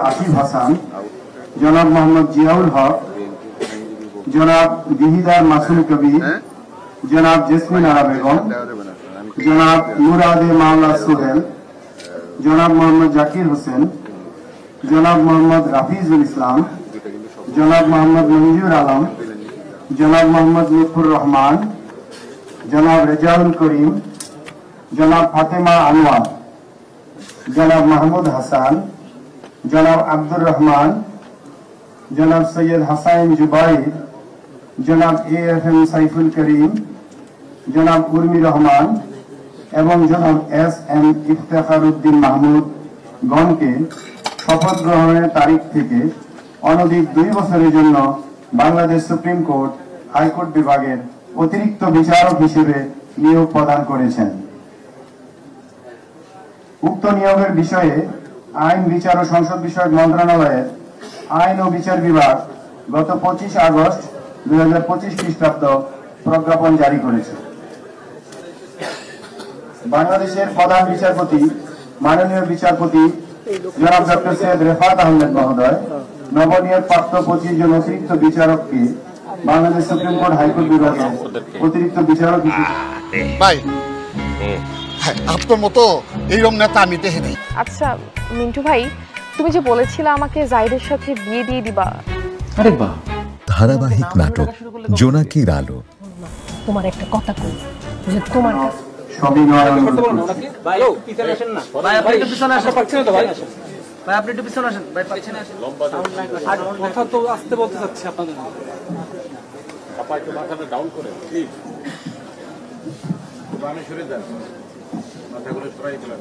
আসিফ হাসান, জনাব মোহাম্মদ জিয়াউল হক, জনাব বিহিদার মাসুম কবির, জনাব জেসমিন আরা বেগম, জনাব মুরাদে মাওলা সোহেল, জনাব মোহাম্মদ জাকির হোসেন, জনাব মোহাম্মদ রাফিজুল ইসলাম, জনাব মোহাম্মদ মঞ্জুর আলম, জনাব মোহাম্মদ লুৎফুর রহমান, জনাব রেজাউল করিম, জনাব ফাতেমা আনোয়ার, জনাব মাহমুদ হাসান, জনাব আব্দুর রহমান, জনাব সৈয়দ হাসান জুবাইর, জনাব AFM সাইফুল করিম, জনাব উর্মি রহমান এবং জনাব SM ইফতেখার উদ্দিন মাহমুদ গণকে শপথ গ্রহণের তারিখ থেকে অনধিক 2 বছরের জন্য বাংলাদেশ সুপ্রিম কোর্ট হাইকোর্ট বিভাগের অতিরিক্ত বিচারক হিসেবে নিয়োগ প্রদান করেছেন। উক্ত নিয়োগের বিষয়ে আইন, বিচার ও সংসদ বিষয়ক মন্ত্রণালয়ের আইন ও বিচার বিভাগ গত 25 আগস্ট 2025 খ্রিস্টাব্দ প্রজ্ঞাপন জারি করেছে। বাংলাদেশের প্রধান বিচারপতি মাননীয় বিচারপতি জনাব ডক্টর সৈয়দ রেফাত আহমেদ মহোদয় নবনিয়োগ প্রাপ্ত 25 জন অতিরিক্ত বিচারককে বাংলাদেশ সুপ্রিম কোর্ট হাইকোর্ট বিভাগের অতিরিক্ত বিচারক ভাই আপনার মতো এইরকম নেতা আমি দেখে নেই। আচ্ছা মিন্টু ভাই, তুমি যে বলেছিলে আমাকে জাহিদের সাথে বিয়ে দিয়ে দিবা। আরে বাহ, ধারাবাহিক নাটক জোনাকির আলো। তোমার একটা কথা কই, যে তোমার সবই নয় ভাই পিছনে আসেন না, ভাই আপনি একটু পিছনে আসেন, পাচ্ছেন তো ভাই, ভাই আপনি একটু পিছনে আসেন, ভাই পিছনে আসেন, আর কথা তো আসতে বলতে চাচ্ছি আপনাদের, আপা একটু মাথাটা ডাউন করে প্লিজ, আমি সরে যান, মাথাগুলো সরাই দিলাম,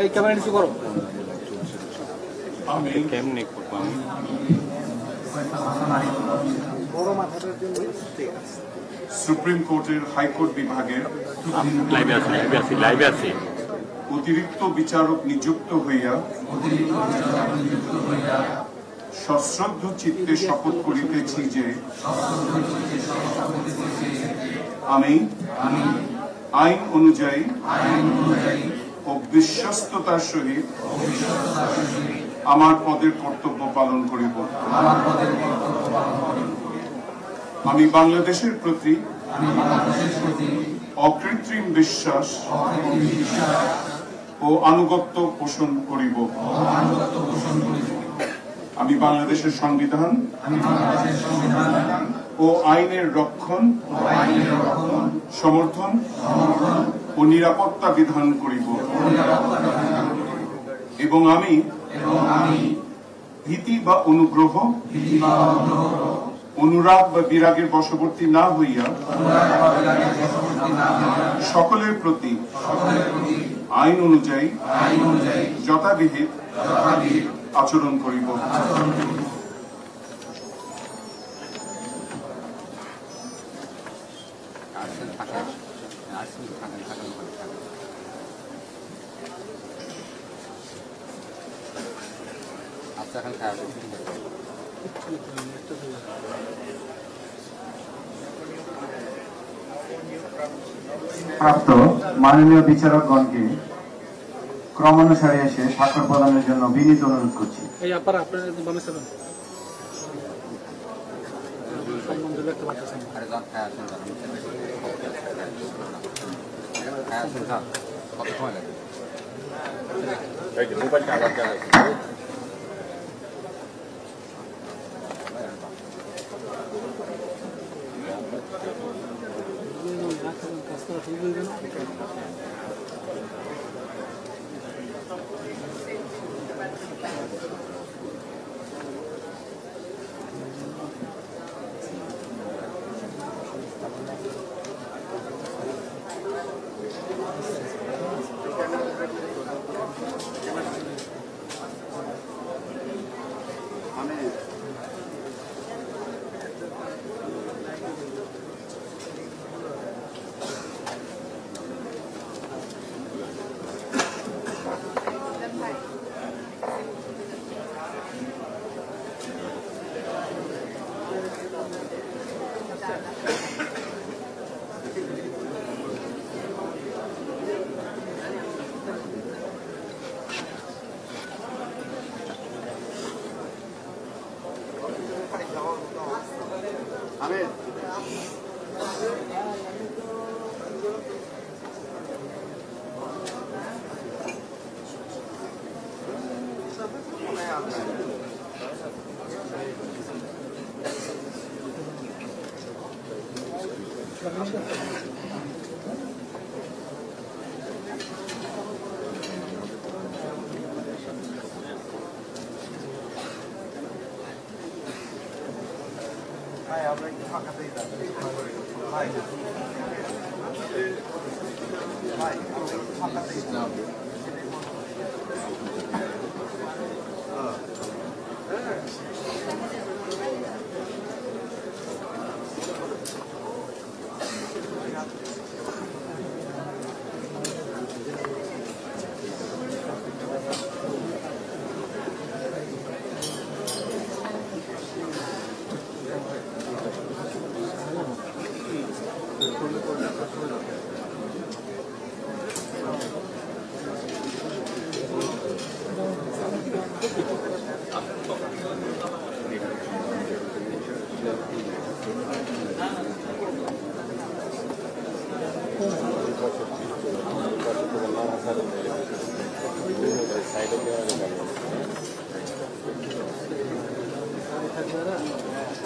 এই ক্যামেরা নিচু করো, আমি কেমনে করব, আমি বড় মাথাটার জন্য ঠিক আছে। সুপ্রিম কোর্টের হাইকোর্ট বিভাগের লাইভে আছে অতিরিক্ত বিচারক নিযুক্ত হইয়া সশ্রদ্ধ চিত্তে শপথ করিতেছি যে আমি আইন অনুযায়ী ও বিশ্বস্ততার সহিত আমার পদের কর্তব্য পালন করিব। আমি বাংলাদেশের প্রতি অকৃত্রিম বিশ্বাস ও আনুগত্য পোষণ করিব। আমি বাংলাদেশের সংবিধান ও আইনের রক্ষণ, সমর্থন ও নিরাপত্তা বিধান করিব এবং আমি ভীতি বা অনুগ্রহ, অনুরাগ বা বিরাগের বশবর্তী না হইয়া সকলের প্রতি আইন অনুযায়ী যথাবিহিত আচরণ করিব। প্রাপ্ত মাননীয় বিচারকগণকে ক্রমানুসারে এসে স্বাক্ষর প্রদানের জন্য বিনীত অনুরোধ করছি। এই আপনারা আপনারা বামে যাবেন, কত সময় লাগে?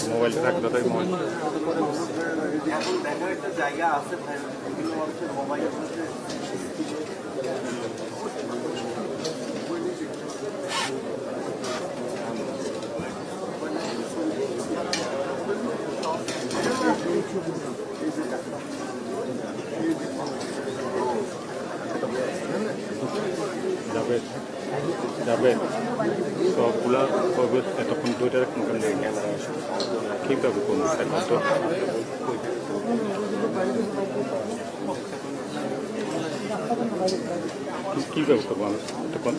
মোবাইল থাকলে তাই মোবাইল এখন দেখার একটা জায়গা আছে বিভিন্ন মানুষের মোবাইলের মধ্যে যাবে যাবে সবগুলা করবে এতক্ষণ দুইটার ক্যামেরা কীভাবে কোন কীভাবে করবো আমি এতক্ষণ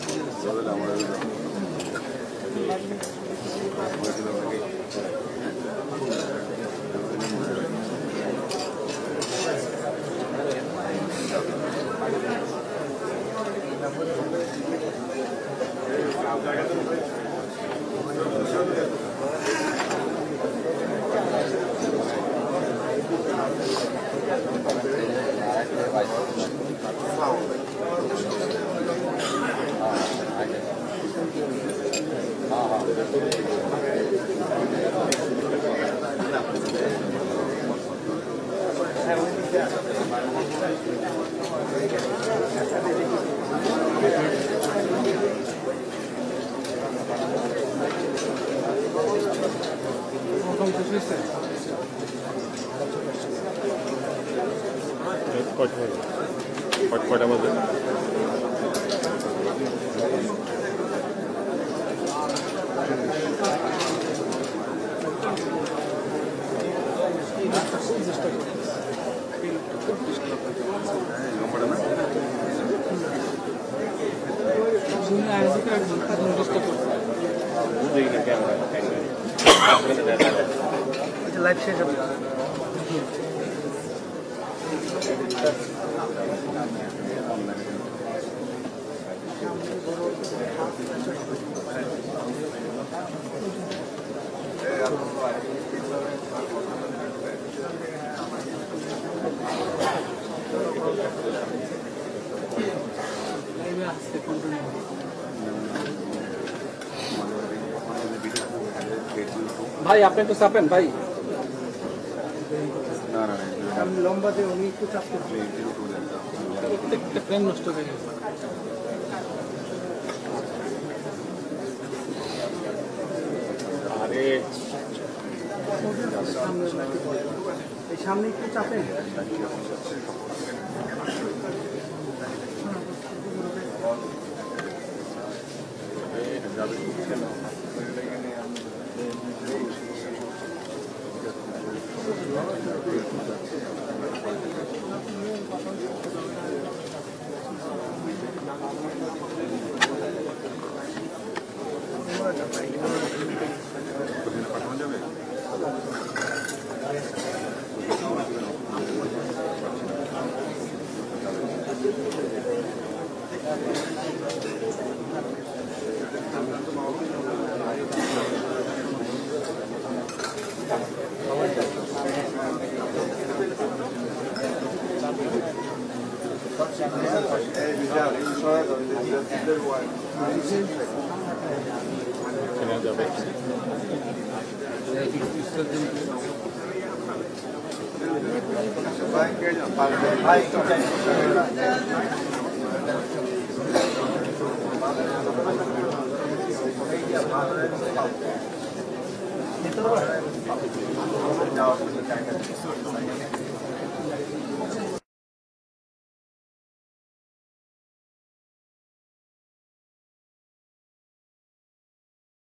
কয়টা বাজে লাইভ শেষ হবে ভাই আপনি একটু চাপেন ভাই লম্বা দিয়ে উনি একটু চাপ প্রত্যেকটা ফ্রেম নষ্ট হয়ে গেছে আরে এই সামনে একটু চাপেন যাওয়ার জন্য জায়গা